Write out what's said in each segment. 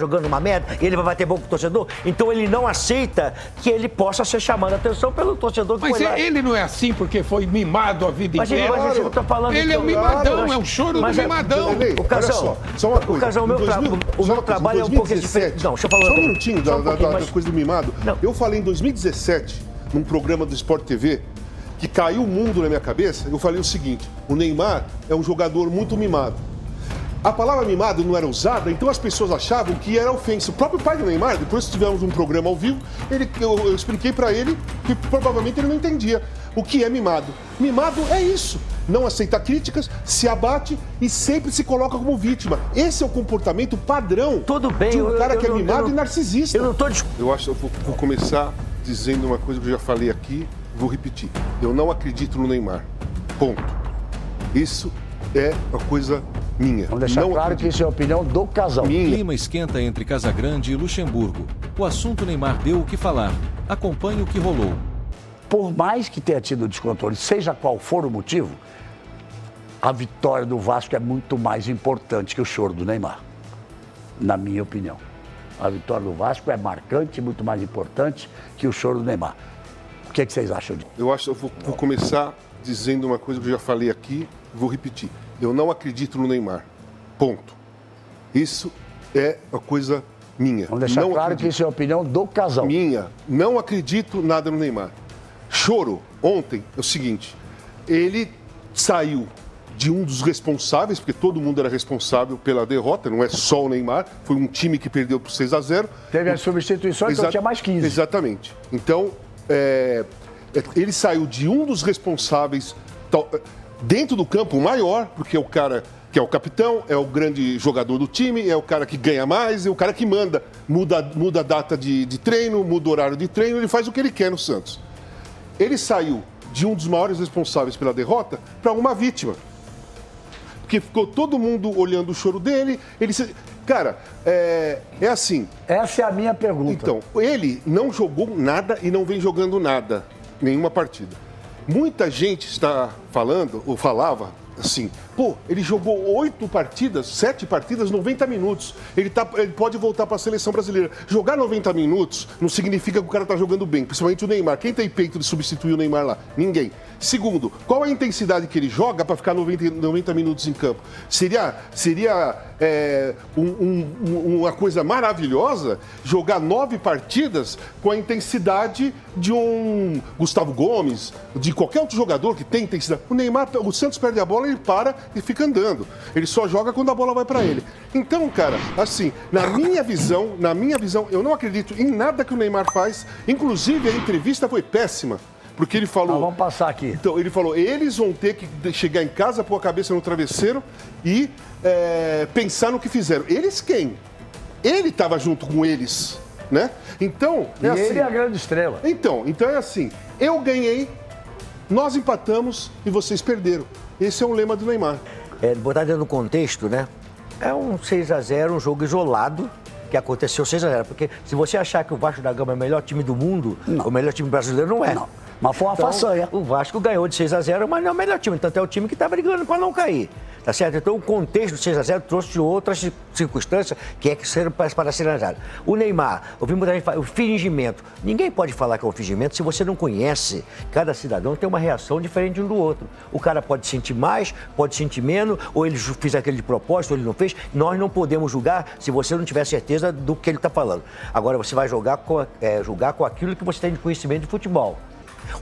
jogando uma merda, e ele vai bater boca com o torcedor, então ele não aceita que ele possa ser chamado a atenção pelo torcedor que Mas foi lá. ele não é assim porque foi mimado a vida inteira. Mas eu tô falando ele é um mimadão, é um choro do mimadão. O Casão, só uma coisa. O Casão, o meu trabalho é um pouco diferente. Não, deixa eu falar. Só um minutinho da coisa do mimado. Não. Eu falei em 2017, num programa do Sport TV, que caiu o mundo na minha cabeça, eu falei o seguinte: o Neymar é um jogador muito mimado. A palavra mimado não era usada, então as pessoas achavam que era ofensa. O próprio pai do Neymar, depois que tivemos um programa ao vivo, eu expliquei para ele que provavelmente ele não entendia o que é mimado. Mimado é isso. Não aceita críticas, se abate e sempre se coloca como vítima. Esse é o comportamento padrão de um cara que é mimado e narcisista. Eu não tô... Eu acho que eu vou começar dizendo uma coisa que eu já falei aqui, vou repetir. Eu não acredito no Neymar. Ponto. Isso é uma coisa minha. Vamos deixar claro que isso é a opinião do Casão. O clima esquenta entre Casagrande e Luxemburgo. O assunto Neymar deu o que falar. Acompanhe o que rolou. Por mais que tenha tido descontrole, seja qual for o motivo, a vitória do Vasco é muito mais importante que o choro do Neymar, na minha opinião. A vitória do Vasco é marcante, muito mais importante que o choro do Neymar. O que vocês acham disso? Eu acho que eu vou começar dizendo uma coisa que eu já falei aqui, vou repetir. Eu não acredito no Neymar. Ponto. Isso é uma coisa minha. Vamos deixar claro que isso é a opinião do Casão. Minha. Não acredito nada no Neymar. Choro, ontem, é o seguinte. Ele saiu de um dos responsáveis, porque todo mundo era responsável pela derrota, não é só o Neymar. Foi um time que perdeu por 6-0. Teve as substituições, então tinha mais 15. Exatamente. Então, ele saiu de um dos responsáveis... Dentro do campo, o maior, porque é o cara que é o capitão, é o grande jogador do time, é o cara que ganha mais, é o cara que manda. Muda a data de treino, muda o horário de treino, ele faz o que ele quer no Santos. Ele saiu de um dos maiores responsáveis pela derrota para uma vítima. Porque ficou todo mundo olhando o choro dele. Cara, é assim. Essa é a minha pergunta. Então, ele não jogou nada e não vem jogando nada, nenhuma partida. Muita gente está falando, ou falava, assim, pô, ele jogou 7 partidas, 90 minutos. Ele pode voltar para a seleção brasileira. Jogar 90 minutos não significa que o cara está jogando bem, principalmente o Neymar. Quem tem peito de substituir o Neymar lá? Ninguém. Segundo, qual a intensidade que ele joga para ficar 90 minutos em campo? Seria uma coisa maravilhosa jogar 9 partidas com a intensidade de um Gustavo Gomes, de qualquer outro jogador que tem intensidade. O Neymar, o Santos perde a bola, ele para e fica andando. Ele só joga quando a bola vai para ele. Então, cara, assim, na minha visão, eu não acredito em nada que o Neymar faz. Inclusive, a entrevista foi péssima. Porque ele falou... Vamos passar aqui. Então, ele falou, eles vão ter que chegar em casa, pôr a cabeça no travesseiro e pensar no que fizeram. Eles quem? Ele estava junto com eles, né? Então, assim, ele é a grande estrela. Então é assim, eu ganhei, nós empatamos e vocês perderam. Esse é o lema do Neymar. Botar dentro do contexto, né? É um 6-0, um jogo isolado, que aconteceu 6-0. Porque se você achar que o Vasco da Gama é o melhor time do mundo, o melhor time brasileiro, não é. Não. Mas foi uma façanha. O Vasco ganhou de 6-0, mas não é o melhor time. Tanto é o time que está brigando para não cair. Tá certo? Então o contexto do 6-0 trouxe de outras circunstâncias que serão para ser analisadas. O Neymar, ouvi muita gente falar, o fingimento. Ninguém pode falar que é um fingimento se você não conhece. Cada cidadão tem uma reação diferente um do outro. O cara pode sentir mais, pode sentir menos, ou ele fez aquele de propósito, ou ele não fez. Nós não podemos julgar se você não tiver certeza do que ele está falando. Agora você vai julgar com aquilo que você tem de conhecimento de futebol.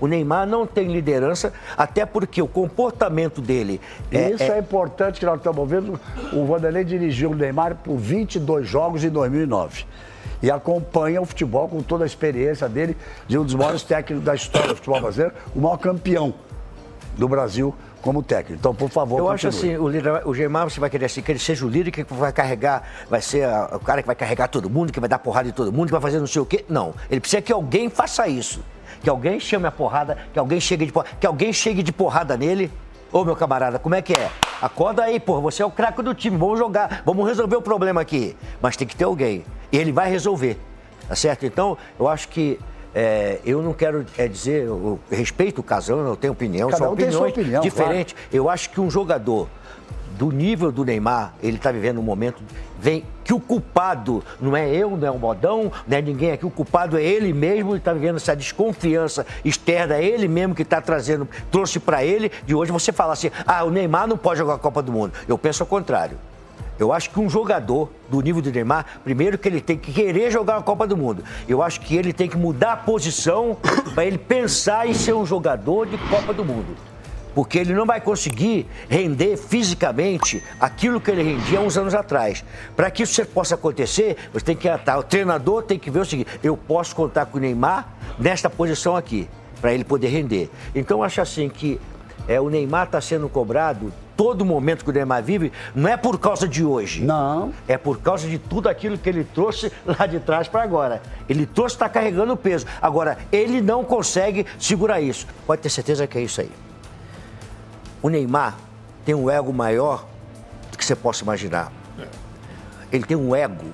O Neymar não tem liderança, até porque o comportamento dele... Isso é importante que nós estamos vendo. O Vanderlei dirigiu o Neymar por 22 jogos em 2009. E acompanha o futebol com toda a experiência dele, de um dos maiores técnicos da história do futebol brasileiro, o maior campeão do Brasil como técnico. Então, por favor, eu acho assim, o Neymar, você vai querer assim, que ele seja o líder que vai carregar, vai ser o cara que vai carregar todo mundo, que vai dar porrada em todo mundo, que vai fazer não sei o quê. Não, ele precisa que alguém faça isso. Que alguém chame a porrada, que alguém chegue de porrada nele. Ô, meu camarada, como é que é? Acorda aí, porra, você é o craque do time, vamos jogar, vamos resolver o problema aqui. Mas tem que ter alguém, e ele vai resolver, tá certo? Então, eu acho que eu não quero dizer, eu respeito o Casão, eu tenho opinião, são opiniões diferentes. Eu acho que um jogador do nível do Neymar, ele está vivendo um momento que o culpado não é eu, não é o Modão, não é ninguém aqui, o culpado é ele mesmo, ele está vivendo essa desconfiança externa, é ele mesmo que está trouxe para ele, de hoje você fala assim, o Neymar não pode jogar a Copa do Mundo. Eu penso ao contrário. Eu acho que um jogador do nível do Neymar, primeiro que ele tem que querer jogar a Copa do Mundo. Eu acho que ele tem que mudar a posição para ele pensar em ser um jogador de Copa do Mundo. Porque ele não vai conseguir render fisicamente aquilo que ele rendia há uns anos atrás. Para que isso possa acontecer, você tem que o treinador tem que ver o seguinte, eu posso contar com o Neymar nesta posição aqui, para ele poder render. Então, eu acho assim que o Neymar está sendo cobrado, todo momento que o Neymar vive, não é por causa de hoje. Não. É por causa de tudo aquilo que ele trouxe lá de trás para agora. Ele trouxe, está carregando o peso. Agora, ele não consegue segurar isso. Pode ter certeza que é isso aí. O Neymar tem um ego maior do que você possa imaginar. Ele tem um ego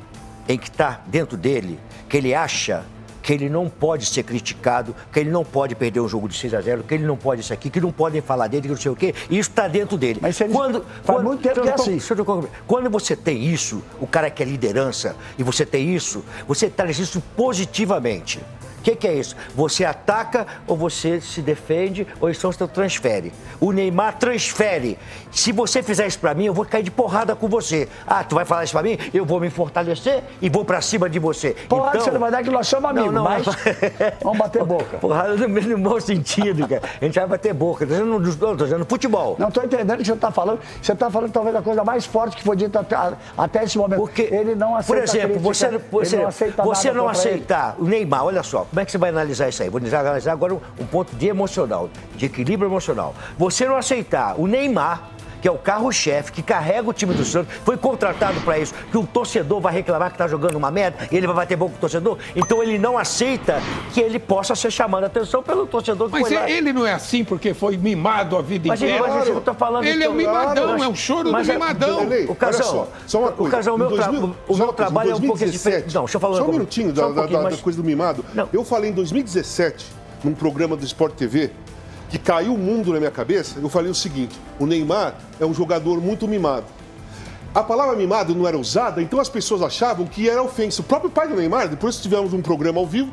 em que está dentro dele, que ele acha que ele não pode ser criticado, que ele não pode perder um jogo de 6-0, que ele não pode isso aqui, que não podem falar dele, que não sei o quê. Isso está dentro dele. Mas faz muito tempo que é assim. Quando você tem isso, o cara que é liderança, e você tem isso, você traz isso positivamente. O que é isso? Você ataca ou você se defende ou então você transfere. O Neymar transfere. Se você fizer isso pra mim, eu vou cair de porrada com você. Tu vai falar isso pra mim? Eu vou me fortalecer e vou pra cima de você. Porrada você não vai dar que nós somos amigos, mas vamos bater boca. Porrada no mau sentido, cara. A gente vai bater boca. Tô dizendo futebol. Não tô entendendo o que você tá falando. Você tá falando talvez a coisa mais forte que foi dita até esse momento. Porque ele não aceita. Por exemplo, você não aceitar o Neymar, olha só. Como é que você vai analisar isso aí? Vou analisar agora um ponto de emocional, de equilíbrio emocional. Você não aceitar o Neymar, que é o carro-chefe, que carrega o time do Santos, foi contratado para isso, que o torcedor vai reclamar que tá jogando uma merda, e ele vai bater boca com o torcedor, então ele não aceita que ele possa ser chamado a atenção pelo torcedor que mas foi lá. Ele não é assim porque foi mimado a vida inteira. Mas eu tô falando ele é um mimadão, é um choro do mimadão. O Casão, só uma coisa. O meu trabalho é um pouco diferente. Não, deixa eu falar só um minutinho da coisa do mimado. Não. Eu falei em 2017, num programa do Sport TV, que caiu o mundo na minha cabeça, eu falei o seguinte, o Neymar é um jogador muito mimado. A palavra mimado não era usada, então as pessoas achavam que era ofensa. O próprio pai do Neymar, depois que tivemos um programa ao vivo,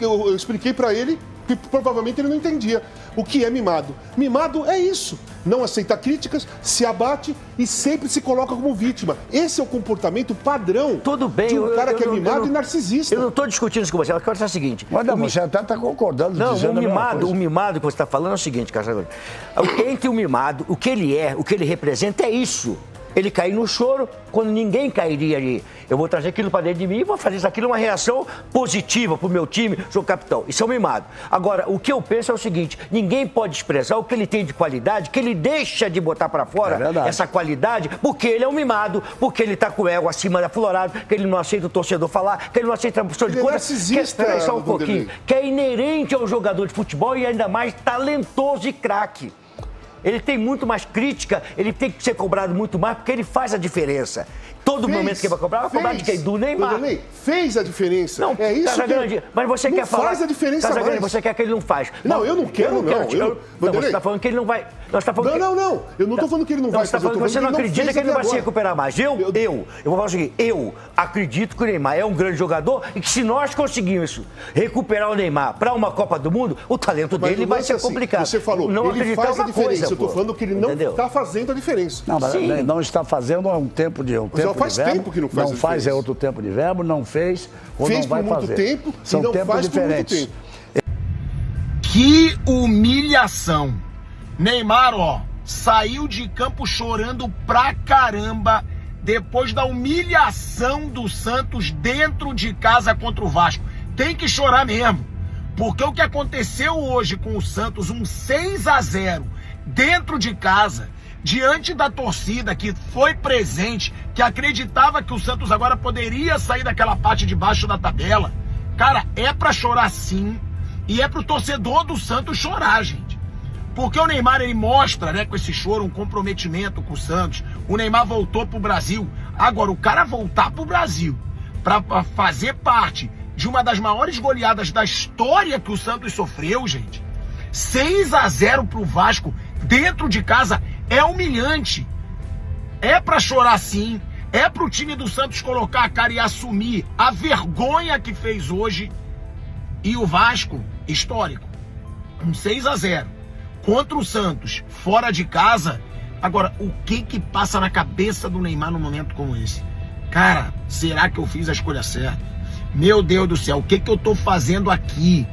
eu expliquei para ele que provavelmente ele não entendia o que é mimado. Mimado é isso, não aceita críticas, se abate e sempre se coloca como vítima. Esse é o comportamento padrão Tudo bem, de um cara que é mimado e narcisista. Eu não estou discutindo isso com você, eu quero dizer o seguinte. Mas não, você até está concordando, não, dizendo o mimado que você está falando é o seguinte, Casagão. Entre o mimado, o que ele é, o que ele representa é isso. Ele cair no choro quando ninguém cairia ali. Eu vou trazer aquilo para dentro de mim e vou fazer isso aquilo uma reação positiva para o meu time, sou capitão. Isso é um mimado. Agora, o que eu penso é o seguinte, ninguém pode expressar o que ele tem de qualidade, que ele deixa de botar para fora essa qualidade, porque ele é um mimado, porque ele está com o ego acima da florada, que ele não aceita o torcedor falar, que ele não aceita a pessoa de coisa. Espera só um pouquinho. Que é inerente ao jogador de futebol e ainda mais talentoso e craque. Ele tem muito mais crítica, ele tem que ser cobrado muito mais, porque ele faz a diferença. Todo momento que ele vai cobrar de quem? Do Neymar. Fez a diferença. Não, é isso Casagrande, mas você quer falar... faz a diferença mais. Você quer que ele não faz. Não, eu não quero, não. Você está falando que ele não vai... Não. Eu não estou falando que ele não vai fazer. Você não acredita que ele não vai se recuperar mais. Eu vou falar o seguinte, eu acredito que o Neymar é um grande jogador e que se nós conseguirmos recuperar o Neymar para uma Copa do Mundo, o talento dele vai ser complicado. Você falou, ele faz a diferença. Eu estou falando que ele não está fazendo a diferença. Não, mas não está fazendo há um tempo de faz tempo que não faz. Não faz, é outro tempo de verbo, não fez ou fez não vai por muito fazer. Tempo, são e não tempos faz diferentes. Por muito tempo. Que humilhação. Neymar, saiu de campo chorando pra caramba depois da humilhação do Santos dentro de casa contra o Vasco. Tem que chorar mesmo, porque o que aconteceu hoje com o Santos, um 6-0 dentro de casa, diante da torcida que foi presente, que acreditava que o Santos agora poderia sair daquela parte de baixo da tabela. Cara, é pra chorar sim, e é pro torcedor do Santos chorar, gente. Porque o Neymar, ele mostra, com esse choro, um comprometimento com o Santos. O Neymar voltou pro Brasil. Agora, o cara voltar pro Brasil pra fazer parte de uma das maiores goleadas da história que o Santos sofreu, gente. 6-0 pro Vasco dentro de casa é humilhante. É pra chorar sim. É pro time do Santos colocar a cara e assumir a vergonha que fez hoje. E o Vasco, histórico, um 6-0 contra o Santos, fora de casa. Agora, o que passa na cabeça do Neymar num momento como esse? Cara, será que eu fiz a escolha certa? Meu Deus do céu, o que eu tô fazendo aqui?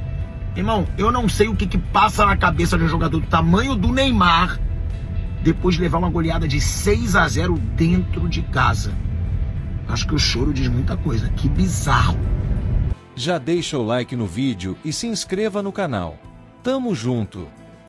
Irmão, eu não sei o que passa na cabeça de um jogador do tamanho do Neymar depois de levar uma goleada de 6-0 dentro de casa. Acho que o choro diz muita coisa. Que bizarro. Já deixa o like no vídeo e se inscreva no canal. Tamo junto!